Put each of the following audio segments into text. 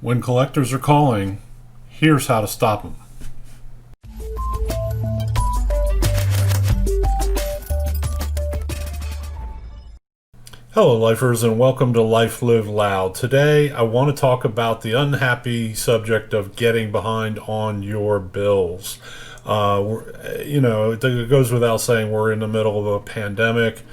When collectors are calling, here's how to stop them. Hello, lifers, and welcome to Life Live Loud. Today, I want to talk about the unhappy subject of getting behind on your bills. It goes without saying we're in the middle of a pandemic.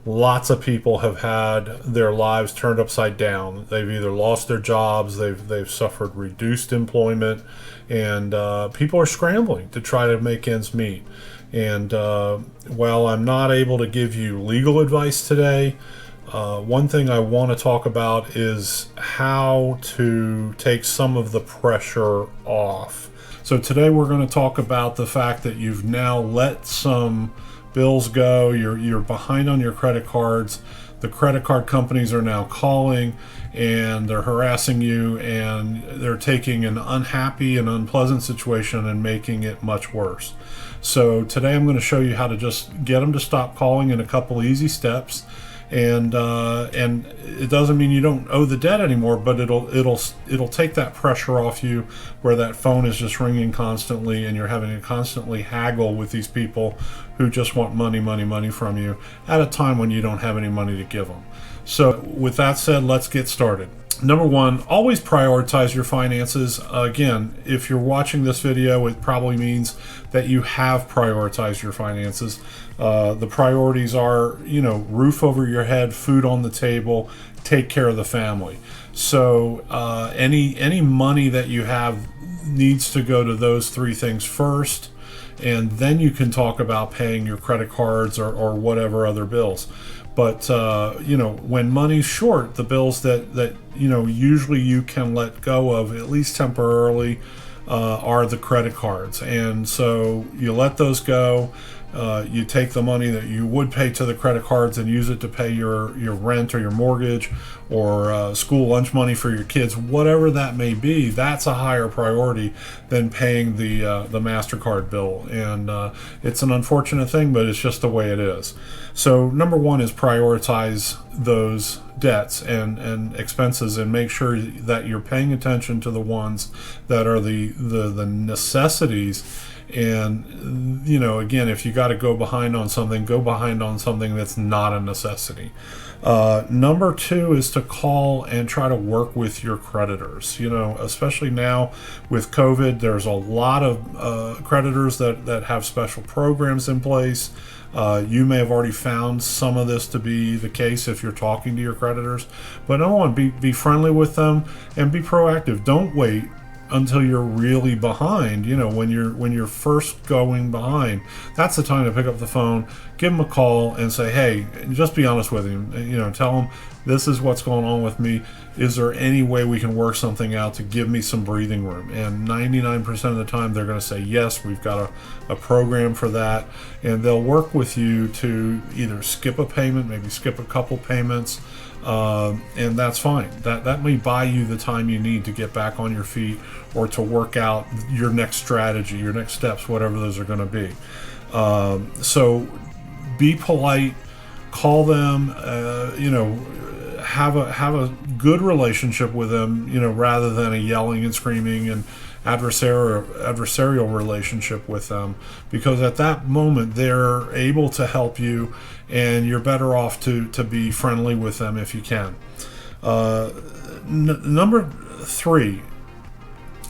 Lots of people have had their lives turned upside down. They've either lost their jobs, they've suffered reduced employment, and people are scrambling to try to make ends meet. And while I'm not able to give you legal advice today, one thing I want to talk about is how to take some of the pressure off. So today we're going to talk about the fact that you've now let some bills go. You're behind on your credit cards. The credit card companies are now calling and they're harassing you, and they're taking an unhappy and unpleasant situation and making it much worse. So today I'm going to show you how to just get them to stop calling in a couple easy steps. And it doesn't mean you don't owe the debt anymore, but it'll take that pressure off you, where that phone is just ringing constantly and you're having to constantly haggle with these people who just want money from you at a time when you don't have any money to give them. So with that said, let's get started. Number one, always prioritize your finances. Again, if you're watching this video, it probably means that you have prioritized your finances. The priorities are, roof over your head, food on the table, take care of the family. So any money that you have needs to go to those three things first, and then you can talk about paying your credit cards or whatever other bills. But when money's short, the bills that usually you can let go of, at least temporarily, are the credit cards. And so you let those go. You take the money that you would pay to the credit cards and use it to pay your rent or your mortgage or school lunch money for your kids, whatever that may be. That's a higher priority than paying the MasterCard bill. And it's an unfortunate thing, but it's just the way it is. So number one is prioritize those debts and expenses, and make sure that you're paying attention to the ones that are the necessities. And again, if you got to go behind on something that's not a necessity. Number two is to call and try to work with your creditors. Especially now with COVID, there's a lot of creditors that have special programs in place. You may have already found some of this to be the case if you're talking to your creditors, but no one, be friendly with them and be proactive. Don't wait until you're really behind. When you're first going behind, that's the time to pick up the phone, give them a call, and say, hey, just be honest with him. Tell them, this is what's going on with me. Is there any way we can work something out to give me some breathing room? And 99% of the time they're going to say yes, we've got a program for that, and they'll work with you to either skip a payment, maybe skip a couple payments, and that's fine. That may buy you the time you need to get back on your feet, or to work out your next strategy, your next steps, whatever those are going to be. So be polite, call them, have a good relationship with them, rather than a yelling and screaming and adversarial relationship with them, because at that moment they're able to help you, and you're better off to be friendly with them if you can. Number three,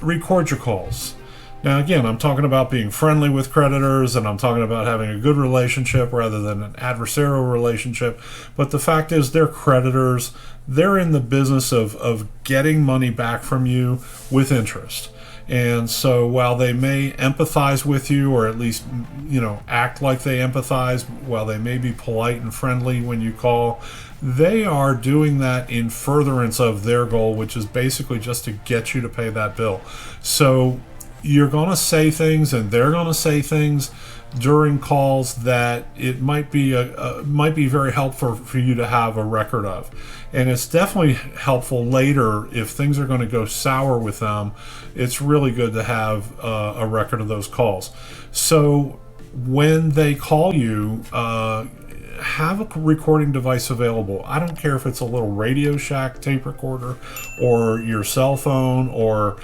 record your calls. Now again, I'm talking about being friendly with creditors, and I'm talking about having a good relationship rather than an adversarial relationship. But the fact is, they're creditors. They're in the business of getting money back from you with interest. And so while they may empathize with you, or at least act like they empathize, while they may be polite and friendly when you call, they are doing that in furtherance of their goal, which is basically just to get you to pay that bill. So you're going to say things, and they're going to say things during calls that it might be very helpful for you to have a record of. And it's definitely helpful later if things are going to go sour with them. It's really good to have a record of those calls. So when they call you, have a recording device available. I don't care if it's a little Radio Shack tape recorder or your cell phone or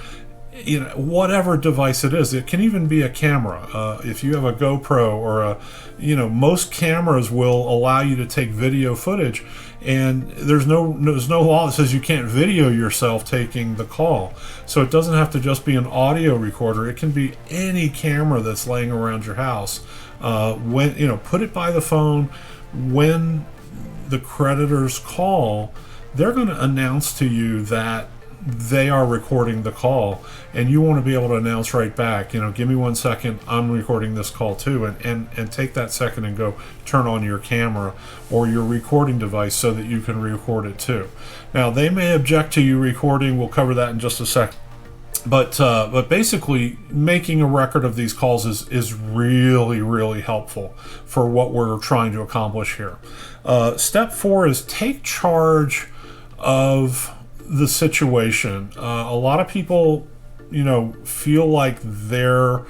whatever device it is. It can even be a camera. If you have a GoPro or most cameras will allow you to take video footage, and there's no law that says you can't video yourself taking the call. So it doesn't have to just be an audio recorder. It can be any camera that's laying around your house. When put it by the phone. When the creditors call, they're going to announce to you that they are recording the call, and you want to be able to announce right back, give me 1 second, I'm recording this call too, and take that second and go turn on your camera or your recording device so that you can record it too. Now, they may object to you recording. We'll cover that in just a second. But basically, making a record of these calls is really, really helpful for what we're trying to accomplish here. Step 4 is take charge of the situation. A lot of people, feel like they're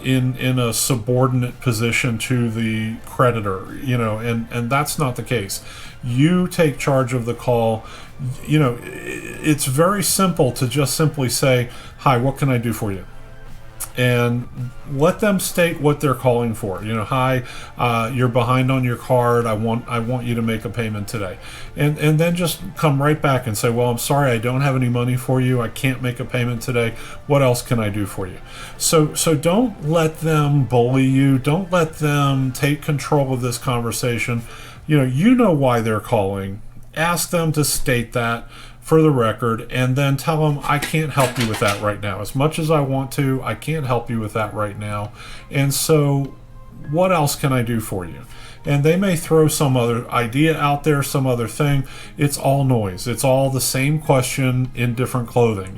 in a subordinate position to the creditor, and that's not the case. You take charge of the call. It's very simple to just simply say, "Hi, what can I do for you?" And let them state what they're calling for. "Hi, you're behind on your card. I want you to make a payment today," and then just come right back and say, "Well, I'm sorry, I don't have any money for you. I can't make a payment today. What else can I do for you?" So don't let them bully you. Don't let them take control of this conversation. You know why they're calling. Ask them to state that for the record, and then tell them, "I can't help you with that right now. As much as I want to, I can't help you with that right now. And so what else can I do for you?" And they may throw some other idea out there, some other thing. It's all noise. It's all the same question in different clothing.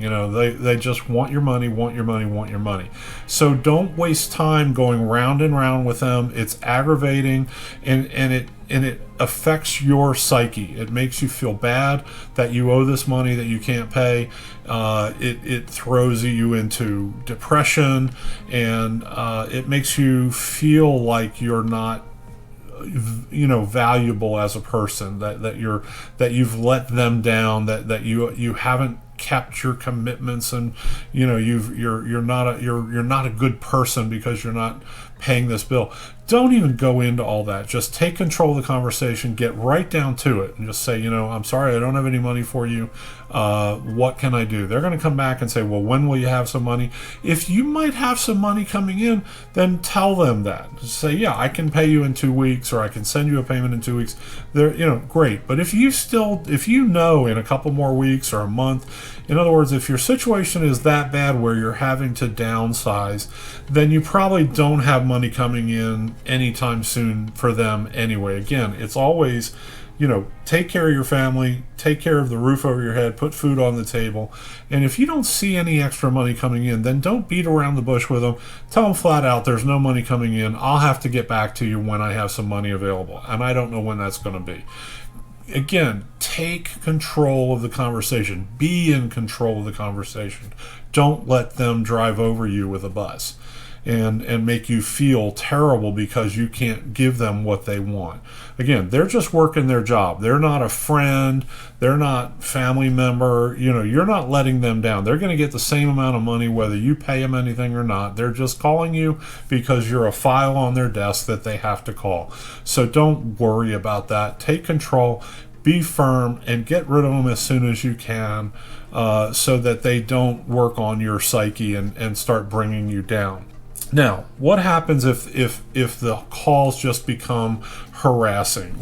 They just want your money, want your money, want your money. So don't waste time going round and round with them. It's aggravating, and it affects your psyche. It makes you feel bad that you owe this money that you can't pay. It throws you into depression, and it makes you feel like you're not valuable as a person, that you've let them down, that you haven't kept your commitments, and you're not a good person because you're not paying this bill. Don't even go into all that. Just take control of the conversation, get right down to it, and just say, "I'm sorry, I don't have any money for you. What can I do?" They're going to come back and say, "Well, when will you have some money?" If you might have some money coming in, then tell them that. Just say, "Yeah, I can pay you in 2 weeks, or I can send you a payment in 2 weeks." They're, great. But if you in a couple more weeks or a month, in other words, if your situation is that bad where you're having to downsize, then you probably don't have money coming in anytime soon for them anyway. Again, it's always, take care of your family, take care of the roof over your head, put food on the table. And if you don't see any extra money coming in, then don't beat around the bush with them. Tell them flat out, "There's no money coming in. I'll have to get back to you when I have some money available. And I don't know when that's going to be." Again, take control of the conversation. Be in control of the conversation. Don't let them drive over you with a bus and make you feel terrible because you can't give them what they want. Again, they're just working their job. They're not a friend. They're not family member. You're not letting them down. They're going to get the same amount of money whether you pay them anything or not. They're just calling you because you're a file on their desk that they have to call. So don't worry about that. Take control. Be firm and get rid of them as soon as you can, so that they don't work on your psyche and start bringing you down. Now, what happens if the calls just become harassing?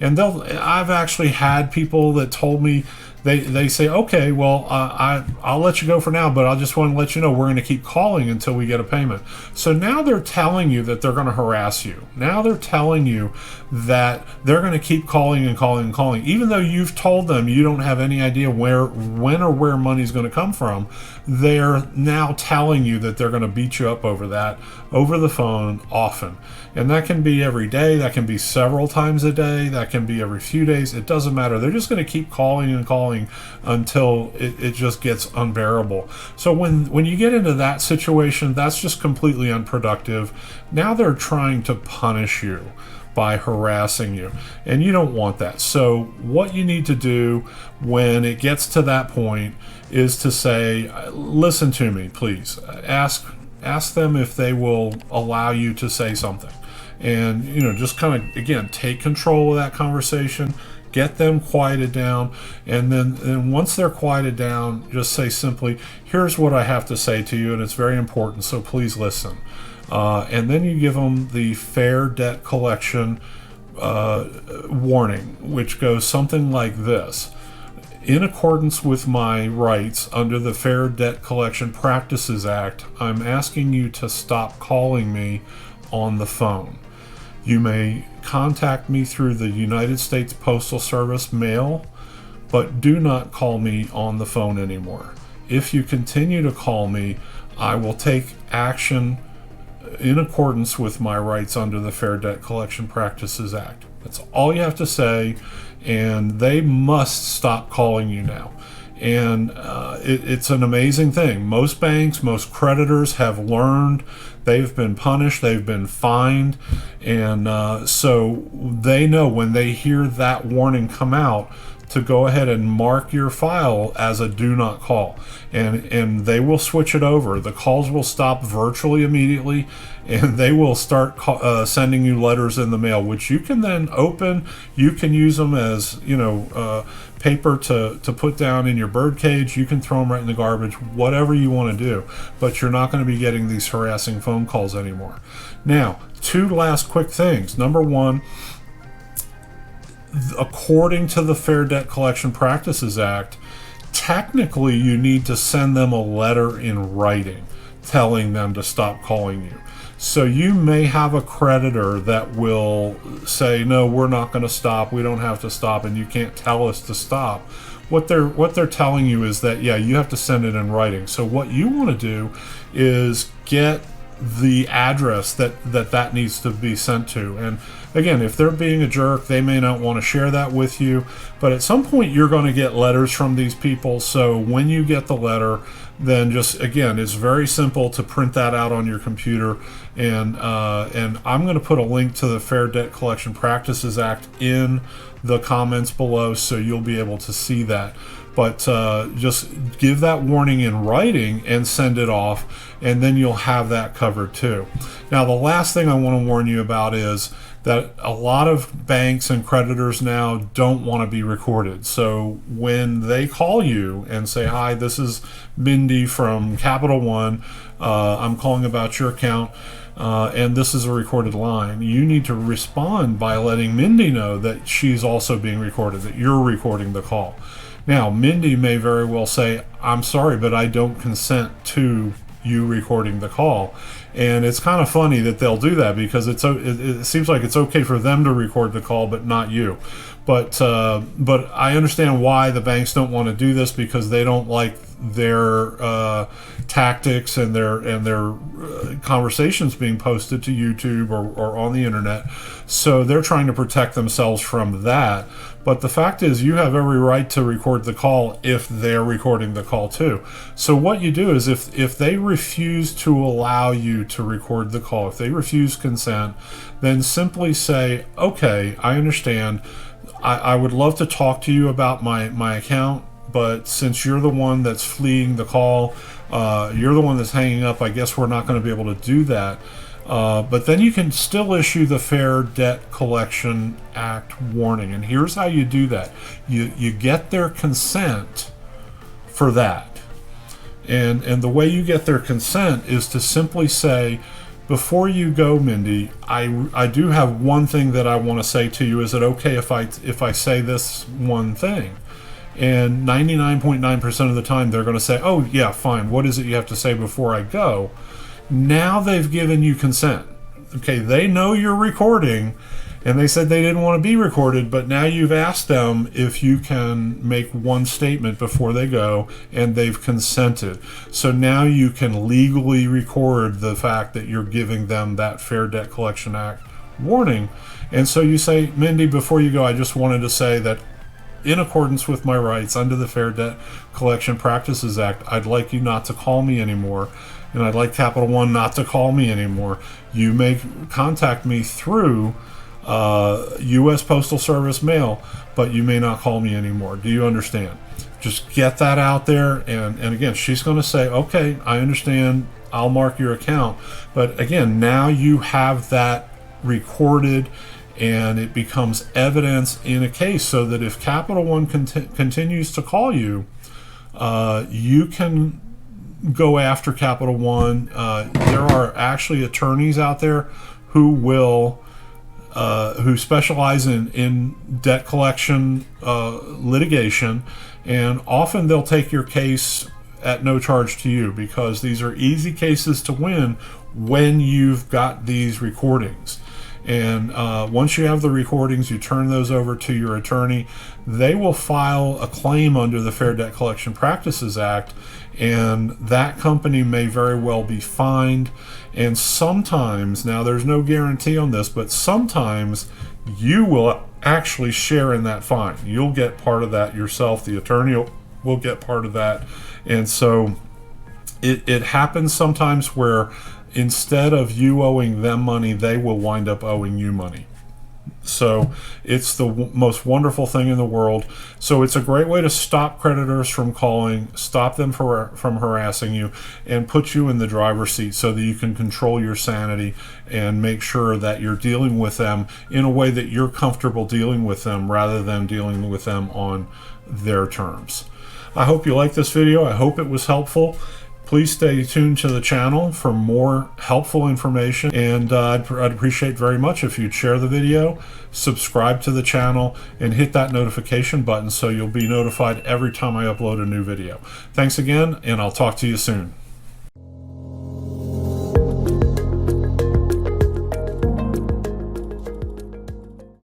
I've actually had people that told me they say, "Okay, well, I'll let you go for now, but I just want to let you know we're going to keep calling until we get a payment." So now they're telling you that they're going to harass you. Now they're telling you that they're going to keep calling and calling and calling, even though you've told them you don't have any idea when or where money's going to come from. They're now telling you that they're going to beat you up over that, over the phone often. And that can be every day, that can be several times a day, that can be every few days. It doesn't matter. They're just going to keep calling and calling until it just gets unbearable. So when you get into that situation, that's just completely unproductive. Now they're trying to punish you. by harassing you. And you don't want that. So what you need to do when it gets to that point is to say, listen to me, please. Ask them if they will allow you to say something. And, just kind of, again, take control of that conversation, get them quieted down, and then once they're quieted down, just say simply, here's what I have to say to you, and it's very important, so please listen. And then you give them the Fair Debt Collection warning, which goes something like this. In accordance with my rights under the Fair Debt Collection Practices Act, I'm asking you to stop calling me on the phone. You may contact me through the United States Postal Service mail, but do not call me on the phone anymore. If you continue to call me, I will take action in accordance with my rights under the Fair Debt Collection Practices Act. That's all you have to say, and they must stop calling you now. And it's an amazing thing. Most banks, most creditors have learned. They've been punished, they've been fined, and so they know when they hear that warning come out to go ahead and mark your file as a do not call, and they will switch it over. The calls will stop virtually immediately, and they will start sending you letters in the mail, which you can then open. You can use them as paper to put down in your bird cage. You can throw them right in the garbage, whatever you want to do, but you're not going to be getting these harassing phone calls anymore. Now, two last quick things. Number one, according to the Fair Debt Collection Practices Act, technically you need to send them a letter in writing telling them to stop calling you. So you may have a creditor that will say, no, we're not going to stop, we don't have to stop, and you can't tell us to stop. What they're telling you is that, yeah, you have to send it in writing. So what you want to do is get the address that needs to be sent to. And again, if they're being a jerk, they may not want to share that with you, but at some point you're going to get letters from these people. So when you get the letter, then just, again, it's very simple to print that out on your computer, and I'm going to put a link to the Fair Debt Collection Practices Act in the comments below, so you'll be able to see that. But just give that warning in writing and send it off, and then you'll have that covered too. Now, the last thing I want to warn you about is that a lot of banks and creditors now don't want to be recorded. So when they call you and say, hi, this is Mindy from Capital One, I'm calling about your account, and this is a recorded line, you need to respond by letting Mindy know that she's also being recorded, that you're recording the call. Now, Mindy may very well say, I'm sorry, but I don't consent to you recording the call. And it's kind of funny that they'll do that, because it seems like it's okay for them to record the call, but not you. But I understand why the banks don't want to do this, because they don't like their tactics and their conversations being posted to YouTube or on the internet. So they're trying to protect themselves from that. But the fact is, you have every right to record the call if they're recording the call too. So what you do is, if they refuse to allow you to record the call, if they refuse consent, then simply say, okay, I understand. I would love to talk to you about my account, but since you're the one that's fleeing the call, you're the one that's hanging up, I guess we're not going to be able to do that. But then you can still issue the Fair Debt Collection Act warning. And here's how you do that. You get their consent for that. And the way you get their consent is to simply say, before you go, Mindy, I do have one thing that I want to say to you. Is it okay if I say this one thing? And 99.9% of the time they're going to say, oh yeah, fine, what is it you have to say before I go? Now they've given you consent. Okay, they know you're recording, and they said they didn't want to be recorded, but now you've asked them if you can make one statement before they go, and they've consented. So now you can legally record the fact that you're giving them that Fair Debt Collection Act warning. And so you say, Mindy, before you go, I just wanted to say that in accordance with my rights under the Fair Debt Collection Practices Act, I'd like you not to call me anymore, and I'd like Capital One not to call me anymore. You may contact me through U.S. Postal Service mail, but you may not call me anymore. Do you understand? Just get that out there. And again, she's going to say, okay, I understand. I'll mark your account. But again, now you have that recorded, and it becomes evidence in a case, so that if Capital One continues to call you, you can go after Capital One. There are actually attorneys out there who specialize in debt collection litigation, and often they'll take your case at no charge to you, because these are easy cases to win when you've got these recordings. And once you have the recordings, you turn those over to your attorney. They will file a claim under the Fair Debt Collection Practices Act, and that company may very well be fined. And sometimes, now there's no guarantee on this, but sometimes you will actually share in that fine. You'll get part of that yourself. The attorney will get part of that. And so it happens sometimes where instead of you owing them money, they will wind up owing you money. So it's the most wonderful thing in the world. So it's a great way to stop creditors from calling, stop them from harassing you, and put you in the driver's seat so that you can control your sanity and make sure that you're dealing with them in a way that you're comfortable dealing with them, rather than dealing with them on their terms. I hope you liked this video. I hope it was helpful. Please stay tuned to the channel for more helpful information, and I'd appreciate very much if you'd share the video, subscribe to the channel, and hit that notification button so you'll be notified every time I upload a new video. Thanks again, and I'll talk to you soon.